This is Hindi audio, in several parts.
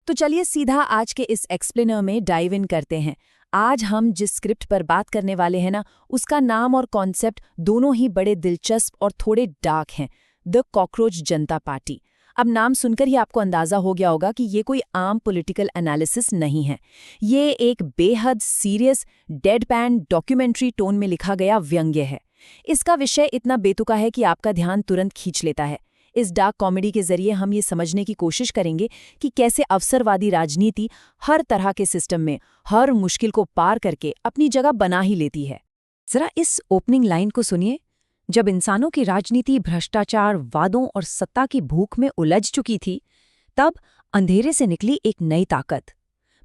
तो चलिए सीधा आज के इस एक्सप्लेनर में डाइव इन करते हैं। आज हम जिस स्क्रिप्ट पर बात करने वाले हैं ना, उसका नाम और कॉन्सेप्ट दोनों ही बड़े दिलचस्प और थोड़े डार्क हैं। The cockroach Janata party. अब नाम सुनकर ही आपको अंदाजा हो गया होगा कि ये कोई आम पॉलिटिकल एनालिसिस नहीं है। ये एक बेहद सीरियस डेडपैन डॉक्यूमेंट्री टोन में लिखा गया व्यंग्य है। इसका विषय इतना बेतुका है कि आपका ध्यान तुरंत खींच लेता है। इस डार्क कॉमेडी के जरिए हम ये समझने की कोशिश करेंगे कि कैसे अवसरवादी राजनीति हर तरह के सिस्टम में हर मुश्किल को पार करके अपनी जगह बना ही लेती है। जरा इस ओपनिंग लाइन को सुनिए। जब इंसानों की राजनीति भ्रष्टाचार, वादों और सत्ता की भूख में उलझ चुकी थी, तब अंधेरे से निकली एक नई ताकत।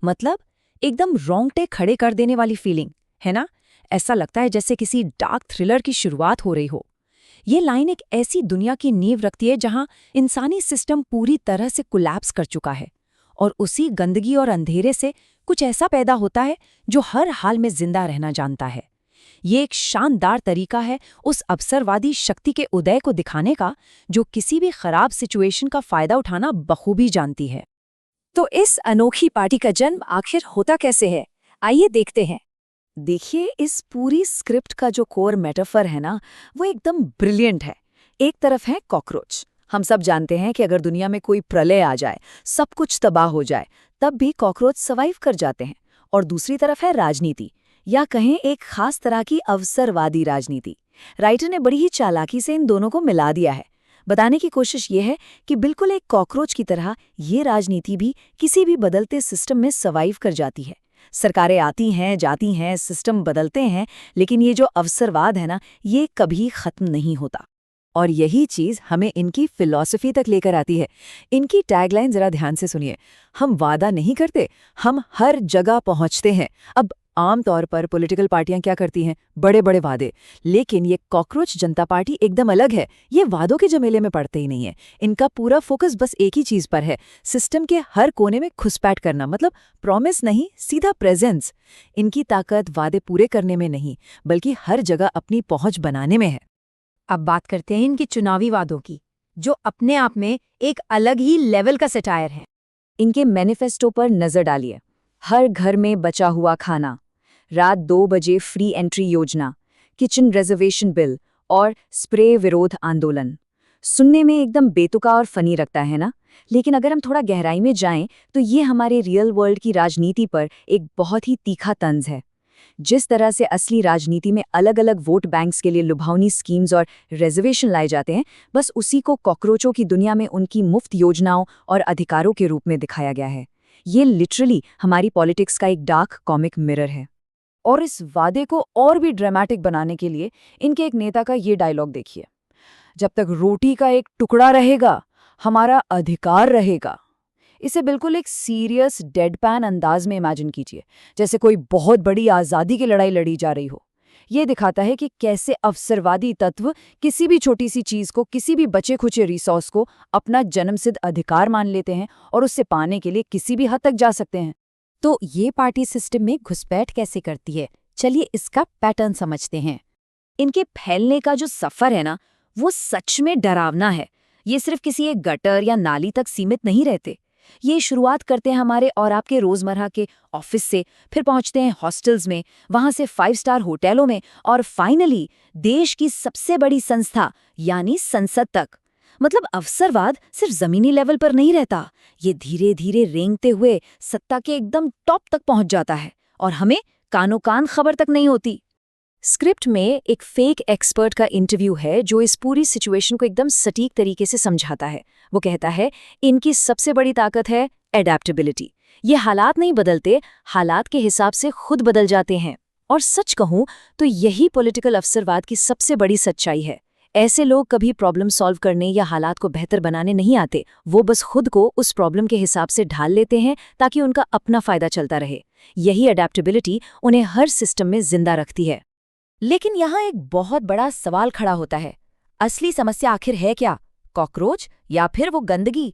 मतलब एकदम रोंगटे खड़े कर देने वाली फीलिंग, है ना? ऐसा लगता है जैसे किसी डार्क थ्रिलर की शुरुआत हो रही हो। ये लाइन एक ऐसी दुनिया की नींव रखती है जहां इंसानी सिस्टम पूरी तरह से कोलैप्स कर चुका है, और उसी गंदगी और अंधेरे से कुछ ऐसा पैदा होता है जो हर हाल में जिंदा रहना जानता है। ये एक शानदार तरीका है उस अवसरवादी शक्ति के उदय को दिखाने का, जो किसी भी खराब सिचुएशन का फायदा उठाना बखूबी जानती है। तो इस अनोखी पार्टी का जन्म आखिर होता कैसे है, आइए देखते हैं। देखिए, इस पूरी स्क्रिप्ट का जो कोर मेटाफर है ना, वो एकदम ब्रिलियंट है। एक तरफ है कॉकरोच। हम सब जानते हैं कि अगर दुनिया में कोई प्रलय आ जाए, सब कुछ तबाह हो जाए, तब भी कॉकरोच सर्वाइव कर जाते हैं। और दूसरी तरफ है राजनीति, या कहें एक खास तरह की अवसरवादी राजनीति। राइटर ने बड़ी ही चालाकी से इन दोनों को मिला दिया है। बताने की कोशिश ये है कि बिल्कुल एक कॉकरोच की तरह ये राजनीति भी किसी भी बदलते सिस्टम में सर्वाइव कर जाती है। सरकारें आती हैं, जाती हैं, सिस्टम बदलते हैं, लेकिन ये जो अवसरवाद है ना, ये कभी खत्म नहीं होता। और यही चीज़ हमें इनकी फिलॉसफी तक लेकर आती है। इनकी टैगलाइन जरा ध्यान से सुनिए। हम वादा नहीं करते, हम हर जगह पहुंचते हैं। अब आमतौर पर पॉलिटिकल पार्टियां क्या करती हैं? बड़े बड़े वादे। लेकिन ये कॉकरोच जनता पार्टी एकदम अलग है। ये वादों के जमेले में पड़ते ही नहीं है। इनका पूरा फोकस बस एक ही चीज पर है, सिस्टम के हर कोने में घुसपैठ करना। मतलब प्रॉमिस नहीं, सीधा प्रेजेंस। इनकी ताकत वादे पूरे करने में नहीं, बल्कि हर जगह अपनी पहुंच बनाने में है। अब बात करते हैं इनके चुनावी वादों की, जो अपने आप में एक अलग ही लेवल का सटायर है। इनके मैनिफेस्टो पर नजर डालिए। हर घर में बचा हुआ खाना, रात 2 बजे फ्री एंट्री योजना, किचन रिजर्वेशन बिल और स्प्रे विरोध आंदोलन। सुनने में एकदम बेतुका और फनी लगता है ना, लेकिन अगर हम थोड़ा गहराई में जाएं तो ये हमारे रियल वर्ल्ड की राजनीति पर एक बहुत ही तीखा तंज है। जिस तरह से असली राजनीति में अलग अलग वोट बैंक्स के लिए लुभावनी स्कीम्स और रिजर्वेशन लाए जाते हैं, बस उसी को कॉकरोचों की दुनिया में उनकी मुफ्त योजनाओं और अधिकारों के रूप में दिखाया गया है। ये लिटरली हमारी पॉलिटिक्स का एक डार्क कॉमिक मिरर है। और इस वादे को और भी ड्रामेटिक बनाने के लिए इनके एक नेता का ये डायलॉग देखिए। जब तक रोटी का एक टुकड़ा रहेगा, हमारा अधिकार रहेगा। इसे बिल्कुल एक सीरियस डेडपैन अंदाज में इमेजिन कीजिए, जैसे कोई बहुत बड़ी आज़ादी की लड़ाई लड़ी जा रही हो। ये दिखाता है कि कैसे अवसरवादी तत्व किसी भी छोटी सी चीज़ को, किसी भी बचे खुचे रिसोर्स को अपना जन्मसिद्ध अधिकार मान लेते हैं और उससे पाने के लिए किसी भी हद तक जा सकते हैं। तो ये पार्टी सिस्टम में घुसपैठ कैसे करती है? चलिए इसका पैटर्न समझते हैं। इनके फैलने का जो सफ़र है ना, वो सच में डरावना है। ये सिर्फ किसी एक गटर या नाली तक सीमित नहीं रहते। ये शुरुआत करते हैं हमारे और आपके रोजमर्रा के ऑफिस से, फिर पहुंचते हैं हॉस्टल्स में, वहां से 5 स्टार होटलों में, और फाइनली देश की सबसे बड़ी संस्था यानी संसद तक। मतलब अवसरवाद सिर्फ जमीनी लेवल पर नहीं रहता, ये धीरे धीरे रेंगते हुए सत्ता के एकदम टॉप तक पहुंच जाता है, और हमें कानो कान खबर तक नहीं होती। स्क्रिप्ट में एक फेक एक्सपर्ट का इंटरव्यू है जो इस पूरी सिचुएशन को एकदम सटीक तरीके से समझाता है। वो कहता है, इनकी सबसे बड़ी ताकत है एडेप्टेबिलिटी। ये हालात नहीं बदलते, हालात के हिसाब से खुद बदल जाते हैं। और सच कहूं तो यही पॉलिटिकल अवसरवाद की सबसे बड़ी सच्चाई है। ऐसे लोग कभी प्रॉब्लम सॉल्व करने या हालात को बेहतर बनाने नहीं आते, वो बस खुद को उस प्रॉब्लम के हिसाब से ढाल लेते हैं ताकि उनका अपना फायदा चलता रहे। यही एडेप्टेबिलिटी उन्हें हर सिस्टम में जिंदा रखती है। लेकिन यहाँ एक बहुत बड़ा सवाल खड़ा होता है, असली समस्या आखिर है क्या? कॉकरोच या फिर वो गंदगी?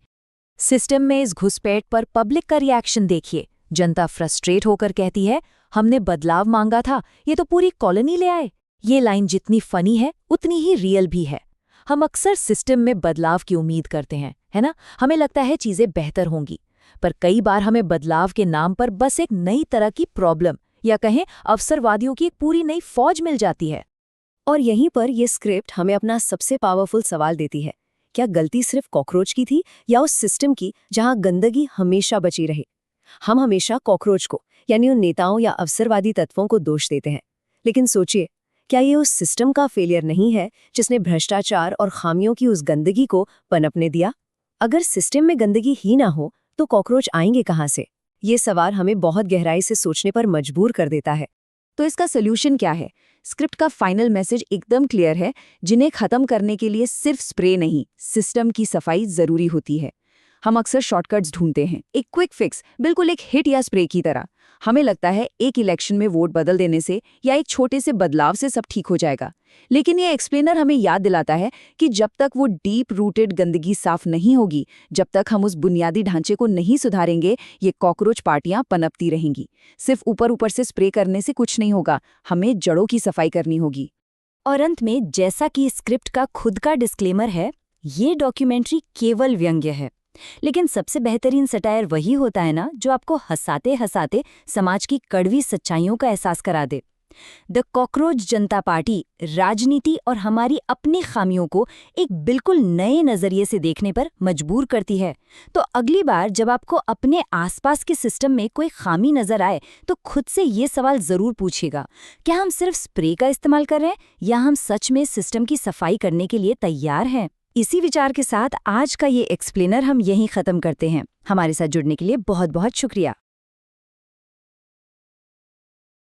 सिस्टम में इस घुसपैठ पर पब्लिक का रिएक्शन देखिए। जनता फ्रस्ट्रेट होकर कहती है, हमने बदलाव मांगा था, ये तो पूरी कॉलोनी ले आए। ये लाइन जितनी फनी है उतनी ही रियल भी है। हम अक्सर सिस्टम में बदलाव की उम्मीद करते हैं, है ना? हमें लगता है चीजें बेहतर होंगी, पर कई बार हमें बदलाव के नाम पर बस एक नई तरह की प्रॉब्लम या कहें अवसरवादियों की एक पूरी नई फौज मिल जाती है। और यहीं पर यह स्क्रिप्ट हमें अपना सबसे पावरफुल सवाल देती है, क्या गलती सिर्फ कॉकरोच की थी या उस सिस्टम की जहां गंदगी हमेशा बची रहे? हम हमेशा कॉकरोच को यानी उन नेताओं या अवसरवादी तत्वों को दोष देते हैं, लेकिन सोचिए, क्या ये उस सिस्टम का फेलियर नहीं है जिसने भ्रष्टाचार और खामियों की उस गंदगी को पनपने दिया? अगर सिस्टम में गंदगी ही ना हो तो कॉकरोच आएंगे कहाँ से? ये सवाल हमें बहुत गहराई से सोचने पर मजबूर कर देता है। तो इसका सोल्यूशन क्या है? स्क्रिप्ट का फाइनल मैसेज एकदम क्लियर है, जिन्हें खत्म करने के लिए सिर्फ स्प्रे नहीं, सिस्टम की सफाई जरूरी होती है। हम अक्सर शॉर्टकट्स ढूंढते हैं, एक क्विक फिक्स, बिल्कुल एक हिट या स्प्रे की तरह। हमें लगता है एक इलेक्शन में वोट बदल देने से या एक छोटे से बदलाव से सब ठीक हो जाएगा। लेकिन ये एक्सप्लेनर हमें याद दिलाता है कि जब तक वो डीप रूटेड गंदगी साफ नहीं होगी, जब तक हम उस बुनियादी ढांचे को नहीं सुधारेंगे, ये कॉकरोच पार्टियां पनपती रहेंगी। सिर्फ ऊपर ऊपर से स्प्रे करने से कुछ नहीं होगा, हमें जड़ों की सफाई करनी होगी। और अंत में, जैसा कि स्क्रिप्ट का खुद का डिस्क्लेमर है, ये डॉक्यूमेंट्री केवल व्यंग्य है, लेकिन सबसे बेहतरीन सटायर वही होता है ना जो आपको हंसाते हंसाते समाज की कड़वी सच्चाइयों का एहसास करा दे। द कॉकरोच जनता पार्टी राजनीति और हमारी अपनी खामियों को एक बिल्कुल नए नजरिए से देखने पर मजबूर करती है। तो अगली बार जब आपको अपने आसपास के सिस्टम में कोई खामी नजर आए तो खुद से ये सवाल जरूर पूछिएगा, क्या हम सिर्फ स्प्रे का इस्तेमाल कर रहे हैं या हम सच में सिस्टम की सफाई करने के लिए तैयार हैं? इसी विचार के साथ आज का ये एक्सप्लेनर हम यहीं खत्म करते हैं। हमारे साथ जुड़ने के लिए बहुत बहुत शुक्रिया।